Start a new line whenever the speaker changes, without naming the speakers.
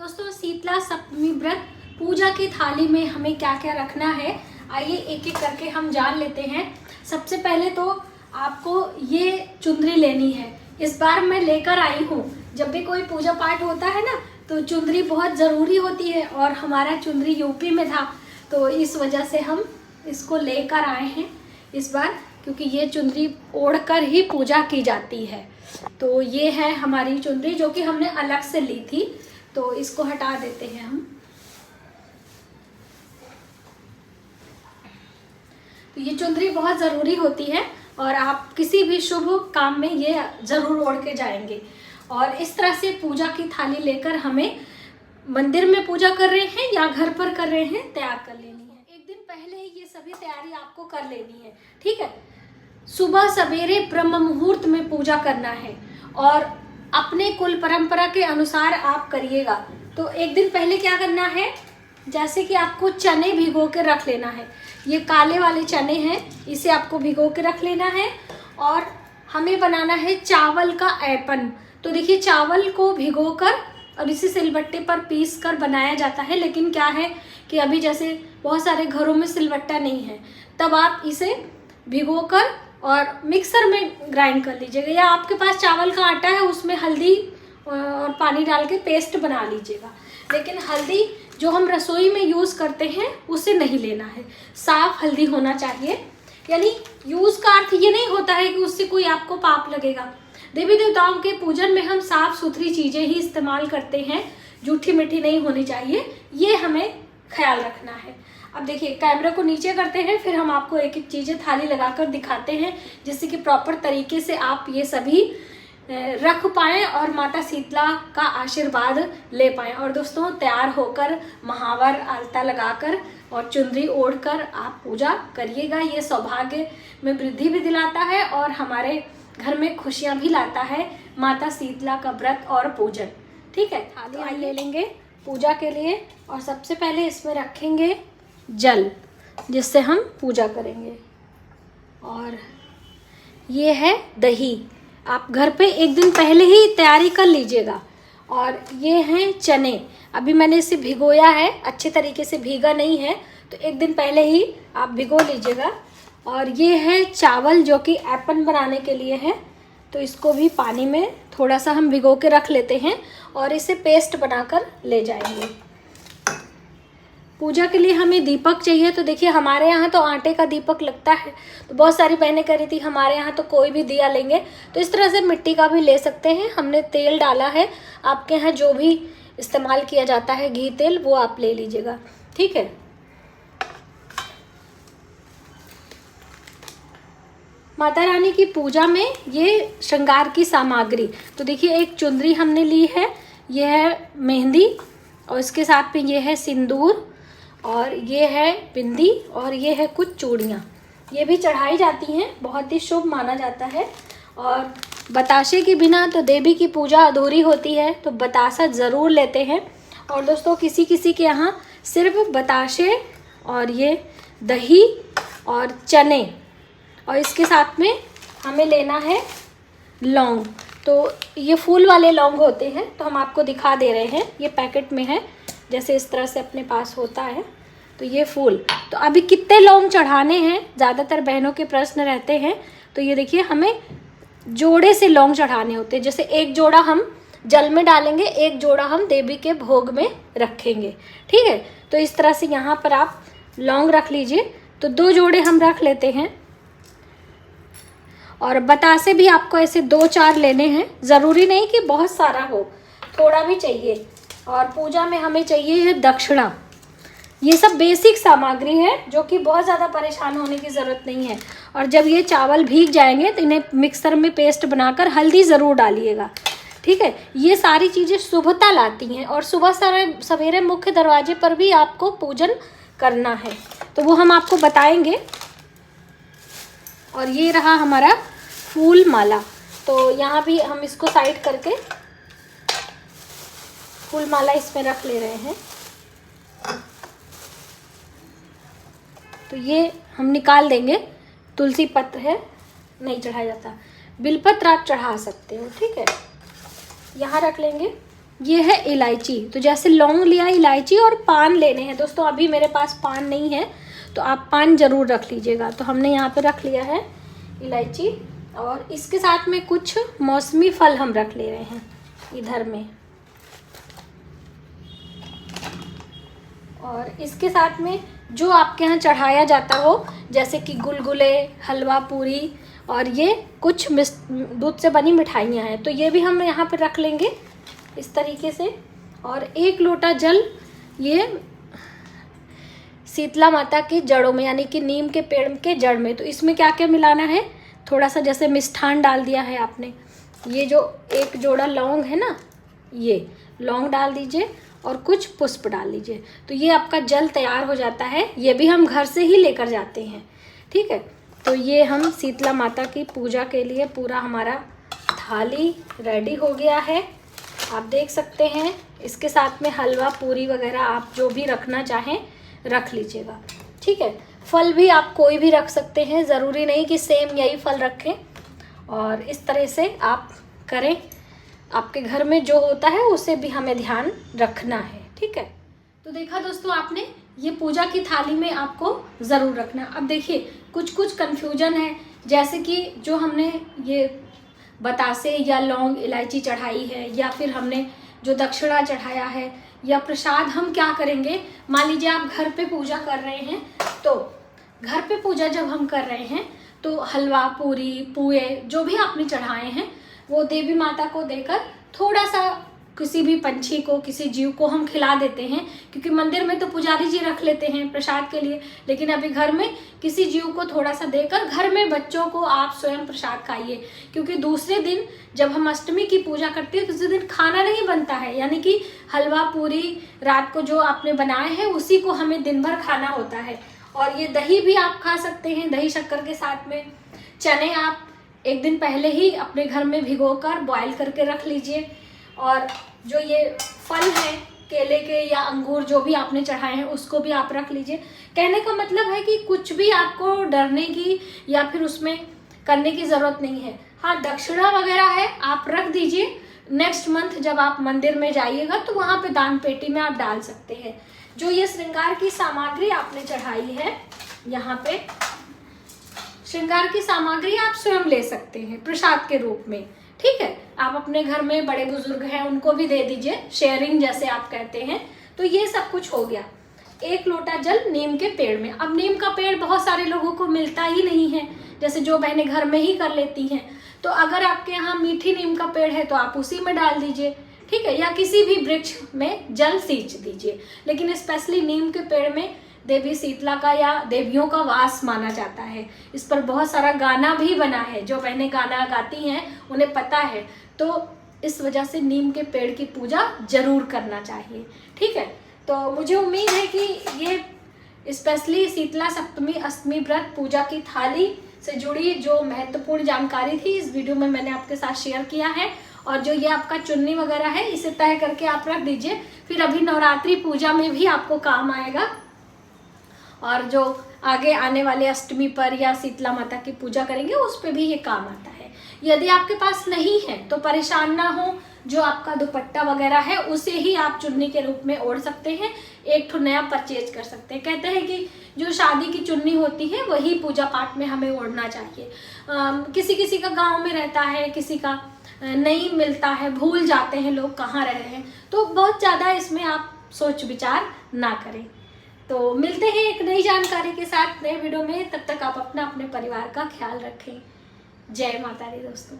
दोस्तों शीतला सप्तमी व्रत पूजा की थाली में हमें क्या क्या रखना है, आइए एक एक करके हम जान लेते हैं। सबसे पहले तो आपको ये चुंदरी लेनी है। इस बार मैं लेकर आई हूँ। जब भी कोई पूजा पाठ होता है ना तो चुंदरी बहुत ज़रूरी होती है और हमारा चुंदरी यूपी में था तो इस वजह से हम इसको लेकर आए हैं इस बार, क्योंकि ये चुंदरी ओढ़कर ही पूजा की जाती है। तो ये है हमारी चुंदरी जो कि हमने अलग से ली थी, तो इसको हटा देते हैं हम। तो ये चुंदरी बहुत ज़रूरी होती है और आप किसी भी शुभ काम में ये ज़रूर ओढ़ के जाएंगे। और इस तरह से पूजा की थाली लेकर हमें मंदिर में पूजा कर रहे हैं या घर पर कर रहे हैं तैयार कर लेनी है। एक दिन पहले ही ये सभी तैयारी आपको कर लेनी है, ठीक है। सुबह सवेरे ब्रह्म मुहूर्त में पूजा करना है और अपने कुल परंपरा के अनुसार आप करिएगा। तो एक दिन पहले क्या करना है, जैसे कि आपको चने भिगो के रख लेना है। ये काले वाले चने हैं, इसे आपको भिगो के रख लेना है। और हमें बनाना है चावल का ऐपन। तो देखिए चावल को भिगोकर और इसे सिलबट्टे पर पीस कर बनाया जाता है, लेकिन क्या है कि अभी जैसे बहुत सारे घरों में सिलबट्टा नहीं है, तब आप इसे भिगोकर और मिक्सर में ग्राइंड कर लीजिएगा, या आपके पास चावल का आटा है उसमें हल्दी और पानी डाल के पेस्ट बना लीजिएगा। लेकिन हल्दी जो हम रसोई में यूज़ करते हैं उसे नहीं लेना है, साफ़ हल्दी होना चाहिए। यानी यूज़ का अर्थ ये नहीं होता है कि उससे कोई आपको पाप लगेगा। देवी देवताओं के पूजन में हम साफ़ सुथरी चीज़ें ही इस्तेमाल करते हैं, जूठी मिठी नहीं होनी चाहिए, ये हमें ख्याल रखना है। अब देखिए कैमरे को नीचे करते हैं, फिर हम आपको एक एक चीज़ें थाली लगाकर दिखाते हैं जिससे कि प्रॉपर तरीके से आप ये सभी रख पाएँ और माता शीतला का आशीर्वाद ले पाएँ। और दोस्तों तैयार होकर महावर आलता लगाकर और चुंदरी ओढ़कर आप पूजा करिएगा। ये सौभाग्य में वृद्धि भी दिलाता है और हमारे घर में खुशियाँ भी लाता है माता शीतला का व्रत और पूजन, ठीक है। थाली हम ले लेंगे पूजा के लिए और सबसे पहले इसमें रखेंगे जल, जिससे हम पूजा करेंगे। और ये है दही, आप घर पे एक दिन पहले ही तैयारी कर लीजिएगा। और ये हैं चने, अभी मैंने इसे भिगोया है, अच्छे तरीके से भीगा नहीं है तो एक दिन पहले ही आप भिगो लीजिएगा। और ये है चावल जो कि ऐपन बनाने के लिए है, तो इसको भी पानी में थोड़ा सा हम भिगो के रख लेते हैं और इसे पेस्ट बनाकर ले जाएंगे। पूजा के लिए हमें दीपक चाहिए, तो देखिए हमारे यहाँ तो आटे का दीपक लगता है, तो बहुत सारी बहनें कह रही थी हमारे यहाँ तो कोई भी दिया लेंगे, तो इस तरह से मिट्टी का भी ले सकते हैं। हमने तेल डाला है, आपके यहाँ जो भी इस्तेमाल किया जाता है घी तेल वो आप ले लीजिएगा, ठीक है। माता रानी की पूजा में ये श्रृंगार की सामग्री, तो देखिए एक चुंदरी हमने ली है, ये है मेहंदी और इसके साथ में ये है सिंदूर और ये है बिंदी और ये है कुछ चूड़ियाँ, ये भी चढ़ाई जाती हैं, बहुत ही शुभ माना जाता है। और बताशे के बिना तो देवी की पूजा अधूरी होती है, तो बतासा ज़रूर लेते हैं। और दोस्तों किसी किसी के यहाँ सिर्फ बताशे और ये दही और चने, और इसके साथ में हमें लेना है लौंग। तो ये फूल वाले लौंग होते हैं, तो हम आपको दिखा दे रहे हैं, ये पैकेट में है, जैसे इस तरह से अपने पास होता है। तो ये फूल, तो अभी कितने लौंग चढ़ाने हैं, ज़्यादातर बहनों के प्रश्न रहते हैं। तो ये देखिए हमें जोड़े से लौंग चढ़ाने होते हैं, जैसे एक जोड़ा हम जल में डालेंगे, एक जोड़ा हम देवी के भोग में रखेंगे, ठीक है। तो इस तरह से यहाँ पर आप लौंग रख लीजिए, तो 2 जोड़े हम रख लेते हैं। और बतासे भी आपको ऐसे 2-4 लेने हैं, ज़रूरी नहीं कि बहुत सारा हो, थोड़ा भी चाहिए। और पूजा में हमें चाहिए है दक्षिणा, ये सब बेसिक सामग्री है जो कि बहुत ज़्यादा परेशान होने की ज़रूरत नहीं है। और जब ये चावल भीग जाएंगे तो इन्हें मिक्सर में पेस्ट बनाकर हल्दी ज़रूर डालिएगा, ठीक है। ये सारी चीज़ें शुभता लाती हैं और सुबह सवेरे मुख्य दरवाजे पर भी आपको पूजन करना है, तो वो हम आपको बताएंगे। और ये रहा हमारा फूल माला, तो यहाँ भी हम इसको साइड करके फूल माला इसमें रख ले रहे हैं। तो ये हम निकाल देंगे, तुलसी पत्र है नहीं चढ़ाया जाता, बिलपत्र आप चढ़ा सकते हो, ठीक है। यहाँ रख लेंगे ये है इलायची। तो जैसे लौंग लिया, इलायची और पान लेने हैं दोस्तों। अभी मेरे पास पान नहीं है तो आप पान ज़रूर रख लीजिएगा। तो हमने यहाँ पे रख लिया है इलायची, और इसके साथ में कुछ मौसमी फल हम रख ले रहे हैं इधर में। और इसके साथ में जो आपके यहाँ चढ़ाया जाता हो, जैसे कि गुलगुले, हलवा पूरी, और ये कुछ दूध से बनी मिठाइयाँ हैं, तो ये भी हम यहाँ पे रख लेंगे इस तरीके से। और 1 लोटा जल ये शीतला माता की जड़ों में, यानी कि नीम के पेड़ के जड़ में। तो इसमें क्या क्या मिलाना है, थोड़ा सा जैसे मिष्ठान डाल दिया है आपने, ये जो 1 जोड़ा लौंग है ना, ये लौंग डाल दीजिए और कुछ पुष्प डाल लीजिए। तो ये आपका जल तैयार हो जाता है। ये भी हम घर से ही लेकर जाते हैं, ठीक है। तो ये हम शीतला माता की पूजा के लिए पूरा हमारा थाली रेडी हो गया है, आप देख सकते हैं। इसके साथ में हलवा पूरी वगैरह आप जो भी रखना चाहें रख लीजिएगा, ठीक है। फल भी आप कोई भी रख सकते हैं, ज़रूरी नहीं कि सेम यही फल रखें। और इस तरह से आप करें, आपके घर में जो होता है उसे भी हमें ध्यान रखना है, ठीक है। तो देखा दोस्तों आपने, ये पूजा की थाली में आपको ज़रूर रखना। अब देखिए कुछ कुछ कन्फ्यूजन है, जैसे कि जो हमने ये बतासे या लौंग इलायची चढ़ाई है, या फिर हमने जो दक्षिणा चढ़ाया है, या प्रसाद हम क्या करेंगे। मान लीजिए आप घर पे पूजा कर रहे हैं, तो घर पे पूजा जब हम कर रहे हैं तो हलवा पूरी पुए जो भी आपने चढ़ाए हैं वो देवी माता को देकर थोड़ा सा किसी भी पंछी को, किसी जीव को हम खिला देते हैं, क्योंकि मंदिर में तो पुजारी जी रख लेते हैं प्रसाद के लिए, लेकिन अभी घर में किसी जीव को थोड़ा सा देकर घर में बच्चों को आप स्वयं प्रसाद खाइए। क्योंकि दूसरे दिन जब हम अष्टमी की पूजा करते हैं तो उसी दिन खाना नहीं बनता है, यानी कि हलवा पूरी रात को जो आपने बनाए हैं उसी को हमें दिन भर खाना होता है। और ये दही भी आप खा सकते हैं, दही शक्कर के साथ में। चने आप 1 दिन पहले ही अपने घर में भिगोकर बॉयल करके रख लीजिए। और जो ये फल हैं केले के या अंगूर जो भी आपने चढ़ाए हैं उसको भी आप रख लीजिए। कहने का मतलब है कि कुछ भी आपको डरने की या फिर उसमें करने की ज़रूरत नहीं है। हाँ, दक्षिणा वगैरह है आप रख दीजिए, नेक्स्ट मंथ जब आप मंदिर में जाइएगा तो वहाँ पे दान पेटी में आप डाल सकते हैं। जो ये श्रृंगार की सामग्री आपने चढ़ाई है, यहाँ पे श्रृंगार की सामग्री आप स्वयं ले सकते हैं प्रसाद के रूप में, ठीक है। आप अपने घर में बड़े बुजुर्ग हैं उनको भी दे दीजिए, शेयरिंग जैसे आप कहते हैं। तो ये सब कुछ हो गया। 1 लोटा जल नीम के पेड़ में। अब नीम का पेड़ बहुत सारे लोगों को मिलता ही नहीं है, जैसे जो बहनें घर में ही कर लेती हैं। तो अगर आपके यहाँ मीठी नीम का पेड़ है तो आप उसी में डाल दीजिए, ठीक है, या किसी भी वृक्ष में जल सींच दीजिए। लेकिन स्पेशली नीम के पेड़ में देवी शीतला का या देवियों का वास माना जाता है। इस पर बहुत सारा गाना भी बना है, जो बहनें गाना गाती हैं उन्हें पता है। तो इस वजह से नीम के पेड़ की पूजा जरूर करना चाहिए, ठीक है। तो मुझे उम्मीद है कि ये स्पेशली शीतला सप्तमी अष्टमी व्रत पूजा की थाली से जुड़ी जो महत्वपूर्ण जानकारी थी इस वीडियो में मैंने आपके साथ शेयर किया है। और जो ये आपका चुन्नी वगैरह है इसे तय करके आप रख दीजिए, फिर अभी नवरात्रि पूजा में भी आपको काम आएगा। और जो आगे आने वाले अष्टमी पर या शीतला माता की पूजा करेंगे उस पर भी ये काम आता है। यदि आपके पास नहीं है तो परेशान ना हो, जो आपका दुपट्टा वगैरह है उसे ही आप चुन्नी के रूप में ओढ़ सकते हैं, एक ठो नया परचेज कर सकते हैं। कहते हैं कि जो शादी की चुन्नी होती है वही पूजा पाठ में हमें ओढ़ना चाहिए। किसी किसी का गांव में रहता है, किसी का नहीं मिलता है, भूल जाते हैं लोग कहाँ रहे हैं, तो बहुत ज़्यादा इसमें आप सोच विचार ना करें। तो मिलते हैं एक नई जानकारी के साथ नए वीडियो में, तब तक आप अपना अपने परिवार का ख्याल रखें। जय माता दी दोस्तों।